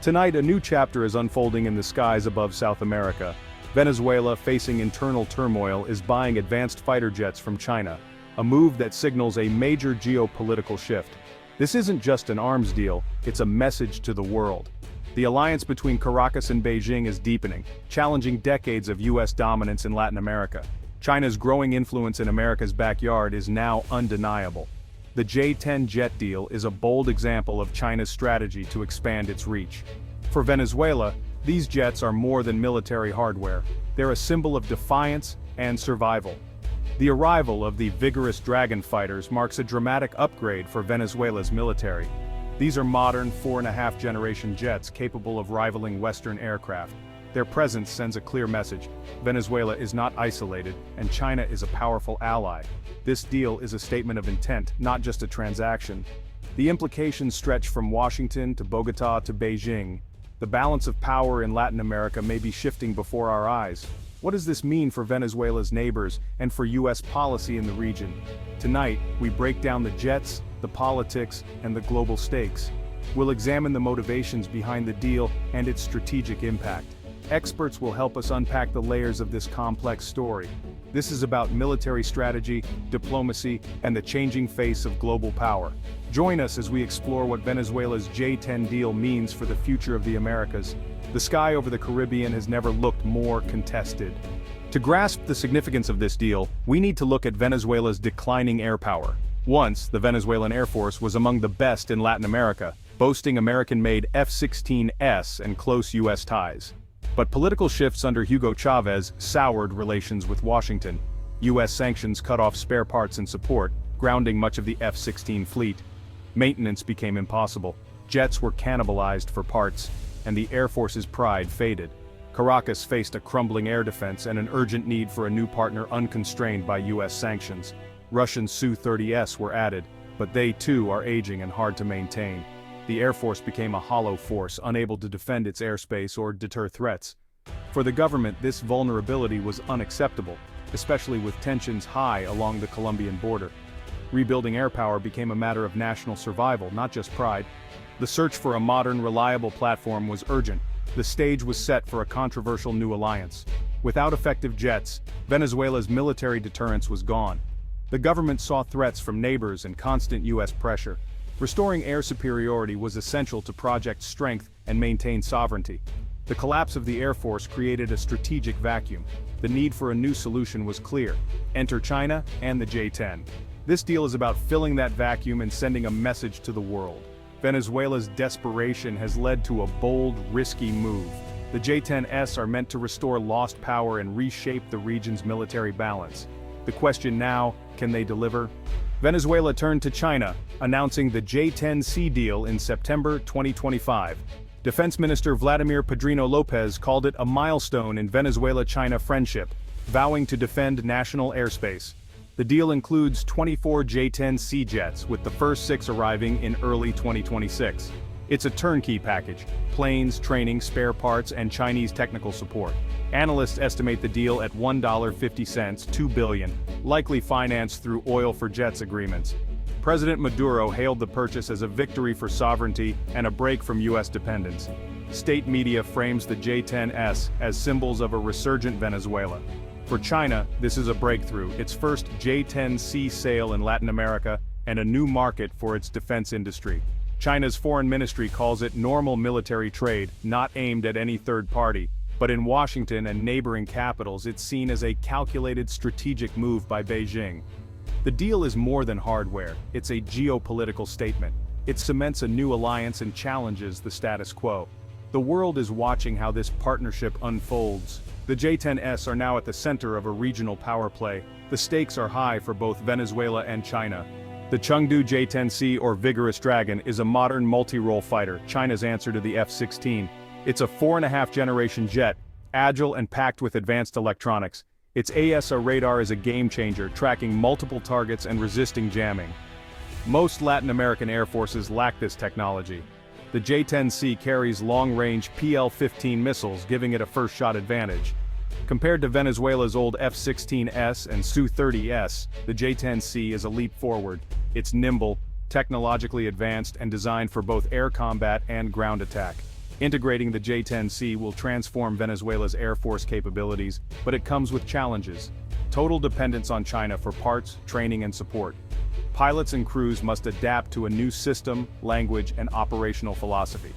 Tonight, a new chapter is unfolding in the skies above South America. Venezuela, facing internal turmoil, is buying advanced fighter jets from China, a move that signals a major geopolitical shift. This isn't just an arms deal, it's a message to the world. The alliance between Caracas and Beijing is deepening, challenging decades of US dominance in Latin America. China's growing influence in America's backyard is now undeniable. The J-10 jet deal is a bold example of China's strategy to expand its reach. For Venezuela, these jets are more than military hardware, they're a symbol of defiance and survival. The arrival of the Vigorous Dragon fighters marks a dramatic upgrade for Venezuela's military. These are modern 4.5-generation jets capable of rivaling Western aircraft. Their presence sends a clear message: Venezuela is not isolated, and China is a powerful ally. This deal is a statement of intent, not just a transaction. The implications stretch from Washington to Bogotá to Beijing. The balance of power in Latin America may be shifting before our eyes. What does this mean for Venezuela's neighbors and for US policy in the region? Tonight, we break down the jets, the politics, and the global stakes. We'll examine the motivations behind the deal and its strategic impact. Experts will help us unpack the layers of this complex story. This is about military strategy, diplomacy, and the changing face of global power. Join us as we explore what Venezuela's J-10 deal means for the future of the Americas. The sky over the Caribbean has never looked more contested. To grasp the significance of this deal, we need to look at Venezuela's declining air power. Once, the Venezuelan Air Force was among the best in Latin America, boasting American-made F-16s and close US ties. But political shifts under Hugo Chavez soured relations with Washington. US sanctions cut off spare parts and support, grounding much of the F-16 fleet. Maintenance became impossible. Jets were cannibalized for parts, and the Air Force's pride faded. Caracas faced a crumbling air defense and an urgent need for a new partner unconstrained by US sanctions. Russian Su-30s were added, but they too are aging and hard to maintain. The Air Force became a hollow force, unable to defend its airspace or deter threats. For the government, this vulnerability was unacceptable, especially with tensions high along the Colombian border. Rebuilding air power became a matter of national survival, not just pride. The search for a modern, reliable platform was urgent. The stage was set for a controversial new alliance. Without effective jets, Venezuela's military deterrence was gone. The government saw threats from neighbors and constant US pressure. Restoring air superiority was essential to project strength and maintain sovereignty. The collapse of the Air Force created a strategic vacuum. The need for a new solution was clear. Enter China and the J-10. This deal is about filling that vacuum and sending a message to the world. Venezuela's desperation has led to a bold, risky move. The J-10s are meant to restore lost power and reshape the region's military balance. The question now, can they deliver? Venezuela turned to China, announcing the J-10C deal in September 2025. Defense Minister Vladimir Padrino Lopez called it a milestone in Venezuela-China friendship, vowing to defend national airspace. The deal includes 24 J-10C jets, with the first 6 arriving in early 2026. It's a turnkey package: planes, training, spare parts, and Chinese technical support. Analysts estimate the deal at $1.50, $2 billion, likely financed through oil for jets agreements. President Maduro hailed the purchase as a victory for sovereignty and a break from US dependence. State media frames the J-10s as symbols of a resurgent Venezuela. For China, this is a breakthrough, its first J-10C sale in Latin America, and a new market for its defense industry. China's foreign ministry calls it normal military trade, not aimed at any third party. But in Washington and neighboring capitals, it's seen as a calculated strategic move by Beijing. The deal is more than hardware, it's a geopolitical statement. It cements a new alliance and challenges the status quo. The world is watching how this partnership unfolds. The J-10s are now at the center of a regional power play. The stakes are high for both Venezuela and China. The Chengdu J-10C, or Vigorous Dragon, is a modern multi-role fighter, China's answer to the F-16. It's a 4.5-generation jet, agile and packed with advanced electronics. Its AESA radar is a game-changer, tracking multiple targets and resisting jamming. Most Latin American air forces lack this technology. The J-10C carries long-range PL-15 missiles, giving it a first-shot advantage. Compared to Venezuela's old F-16s and Su-30s, the J-10C is a leap forward. It's nimble, technologically advanced, and designed for both air combat and ground attack. Integrating the J-10C will transform Venezuela's Air Force capabilities, but it comes with challenges. Total dependence on China for parts, training and support. Pilots and crews must adapt to a new system, language and operational philosophy.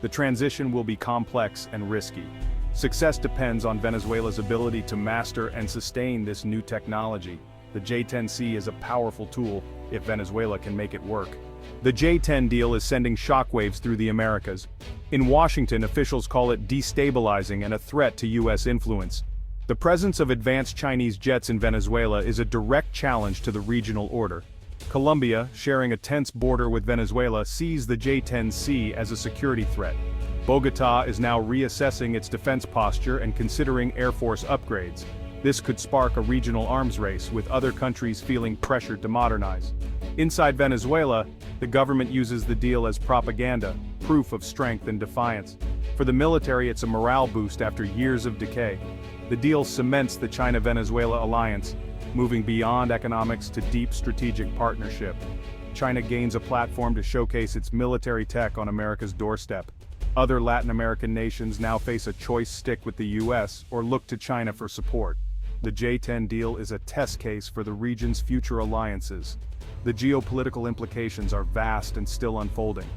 The transition will be complex and risky. Success depends on Venezuela's ability to master and sustain this new technology. The J-10C is a powerful tool, if Venezuela can make it work. The J-10 deal is sending shockwaves through the Americas. In Washington, officials call it destabilizing and a threat to U.S. influence. The presence of advanced Chinese jets in Venezuela is a direct challenge to the regional order. Colombia, sharing a tense border with Venezuela, sees the J-10C as a security threat. Bogotá is now reassessing its defense posture and considering Air Force upgrades. This could spark a regional arms race, with other countries feeling pressured to modernize. Inside Venezuela, the government uses the deal as propaganda, proof of strength and defiance. For the military, it's a morale boost after years of decay. The deal cements the China-Venezuela alliance, moving beyond economics to deep strategic partnership. China gains a platform to showcase its military tech on America's doorstep. Other Latin American nations now face a choice: stick with the US or look to China for support. The J-10 deal is a test case for the region's future alliances. The geopolitical implications are vast and still unfolding.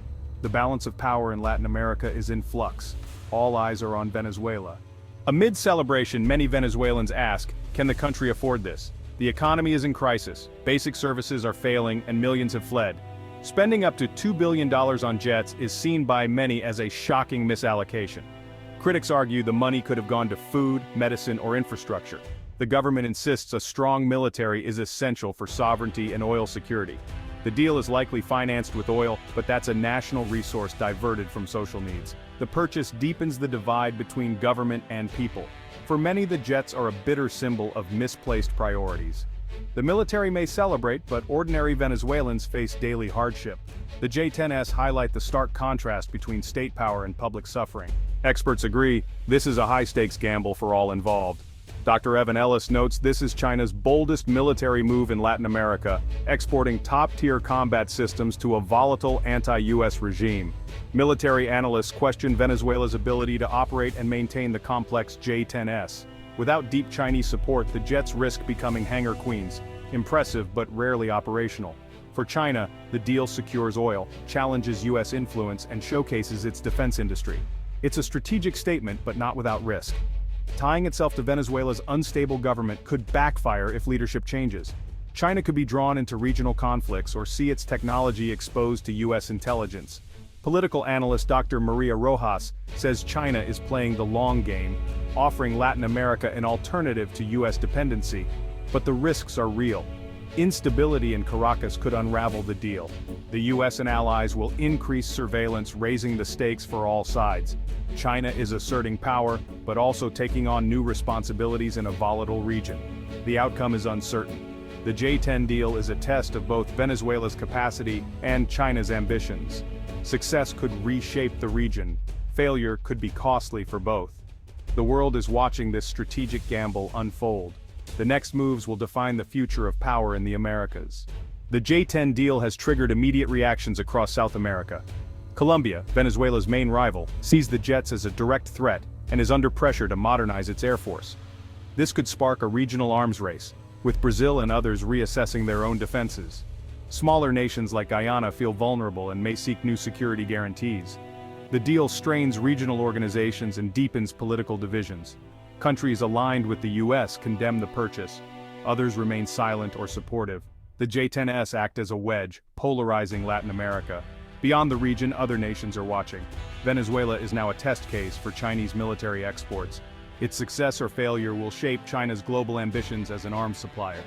The balance of power in Latin America is in flux. All eyes are on Venezuela. Amid celebration, many Venezuelans ask, can the country afford this? The economy is in crisis, basic services are failing, and millions have fled. Spending up to $2 billion on jets is seen by many as a shocking misallocation. Critics argue the money could have gone to food, medicine, or infrastructure. The government insists a strong military is essential for sovereignty and oil security. The deal is likely financed with oil, but that's a national resource diverted from social needs. The purchase deepens the divide between government and people. For many, the jets are a bitter symbol of misplaced priorities. The military may celebrate, but ordinary Venezuelans face daily hardship. The J-10S highlight the stark contrast between state power and public suffering. Experts agree, this is a high-stakes gamble for all involved. Dr. Evan Ellis notes this is China's boldest military move in Latin America, exporting top-tier combat systems to a volatile anti-US regime. Military analysts question Venezuela's ability to operate and maintain the complex J-10S. Without deep Chinese support, the jets risk becoming hangar queens, impressive but rarely operational. For China, the deal secures oil, challenges US influence, and showcases its defense industry. It's a strategic statement, but not without risk. Tying itself to Venezuela's unstable government could backfire if leadership changes. China could be drawn into regional conflicts or see its technology exposed to US intelligence. Political analyst Dr. Maria Rojas says China is playing the long game, offering Latin America an alternative to US dependency. But the risks are real. Instability in Caracas could unravel the deal. The US and allies will increase surveillance, raising the stakes for all sides. China is asserting power, but also taking on new responsibilities in a volatile region. The outcome is uncertain. The J-10 deal is a test of both Venezuela's capacity and China's ambitions. Success could reshape the region. Failure could be costly for both. The world is watching this strategic gamble unfold. The next moves will define the future of power in the Americas. The J-10 deal has triggered immediate reactions across South America. Colombia, Venezuela's main rival, sees the jets as a direct threat and is under pressure to modernize its air force. This could spark a regional arms race, with Brazil and others reassessing their own defenses. Smaller nations like Guyana feel vulnerable and may seek new security guarantees. The deal strains regional organizations and deepens political divisions. Countries aligned with the US condemn the purchase. Others remain silent or supportive. The J-10S act as a wedge, polarizing Latin America. Beyond the region, other nations are watching. Venezuela is now a test case for Chinese military exports. Its success or failure will shape China's global ambitions as an arms supplier.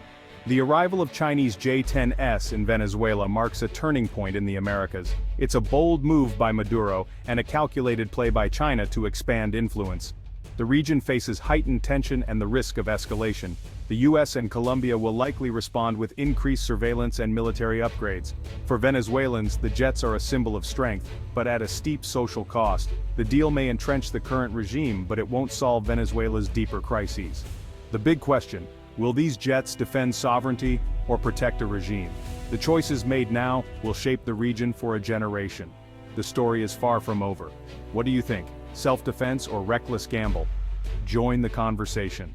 The arrival of Chinese J-10S in Venezuela marks a turning point in the Americas. It's a bold move by Maduro and a calculated play by China to expand influence. The region faces heightened tension and the risk of escalation. The US and Colombia will likely respond with increased surveillance and military upgrades. For Venezuelans, the jets are a symbol of strength, but at a steep social cost. The deal may entrench the current regime, but it won't solve Venezuela's deeper crises. The big question: will these jets defend sovereignty or protect a regime? The choices made now will shape the region for a generation. the story is far from over. What do you think? Self-defense or reckless gamble? Join the conversation.